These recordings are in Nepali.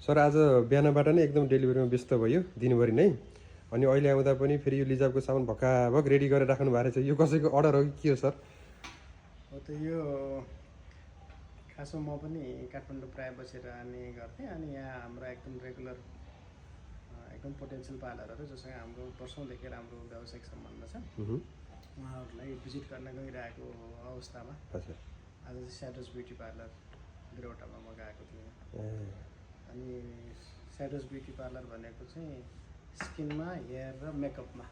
सर आज बिहानबाट नै एकदम डेलिभरीमा व्यस्त भयो दिनभरि नै। अनि अहिले आउँदा पनि फेरि यो लिजाबको सामान भक्काभक रेडी गरेर राख्नु भएको रहेछ। यो कसैको अर्डर हो कि के हो सर? हो त यो खासमा म पनि काठमाडौँ प्राय बसेर आने गर्थेँ। अनि यहाँ हाम्रा एकदम रेगुलर एकदम पोटेन्सियल पार्लरहरू जसँग हाम्रो वर्षौँदेखि राम्रो व्यावसायिक सम्बन्ध छ, उहाँहरूलाई भिजिट गर्न गइरहेको अवस्थामा आज चाहिँ स्याडोज ब्युटी पार्लर बिरौटामा म गएको थिएँ। अनि स्याडोज ब्युटी पार्लर भनेको चाहिँ स्किनमा, हेयर र मेकअपमा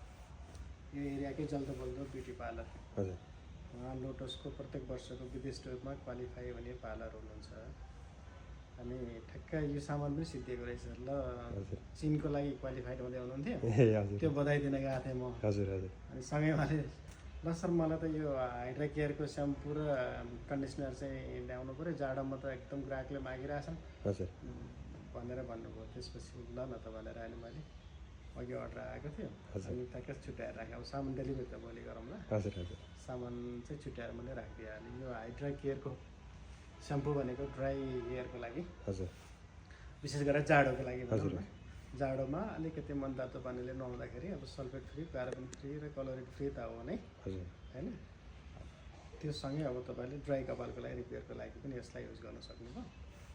यो एरियाकै जल्दो बल्दो ब्युटी पार्लर। उहाँ लोटसको प्रत्येक वर्षको विदेश टुरमा क्वालिफाई हुने पार्लर हुनुहुन्छ। अनि ठ्याक्कै यो सामान पनि सिद्धिएको रहेछ। ल चिनको लागि क्वालिफाइड हुँदै हुनुहुन्थ्यो, त्यो बधाई दिन गएको थिएँ म। अनि सँगै उहाँले ल सर मलाई त यो हाइड्रा केयरको स्याम्पू र कन्डिसनर चाहिँ ल्याउनु पऱ्यो, जाडोमा त एकदम ग्राहकले मागिरहेछन् भनेर भन्नुभयो। त्यसपछि ल न त भनेर अहिले मैले अघि अर्डर आएको थियो अनि ट्याक्कै छुट्याएर राखेँ। अब सामान डेलिभरी त भोलि गरौँला। सामान चाहिँ छुट्याएर मैले राखिदिइहालेँ। यो हाइड्रा केयरको स्याम्पू भनेको ड्राई हेयरको लागि, विशेष गरेर जाडोको लागि भनौँ न। जाडोमा अलिकति मनतातो पानीले नुहाउँदाखेरि अब सल्फेट फ्री, प्याराबिन फ्री र कलोरिड फ्री त हो नै होइन। त्यो सँगै अब तपाईँले ड्राई कपालको लागि, रिपेयरको लागि पनि यसलाई युज गर्न सक्नुभयो।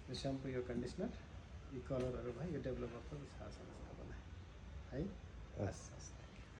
यो स्याम्पू, यो कन्डिसनर, यी कलरहरू भयो, यो डेभलपर त थाहा छ तपाईँलाई है। हस् हस्।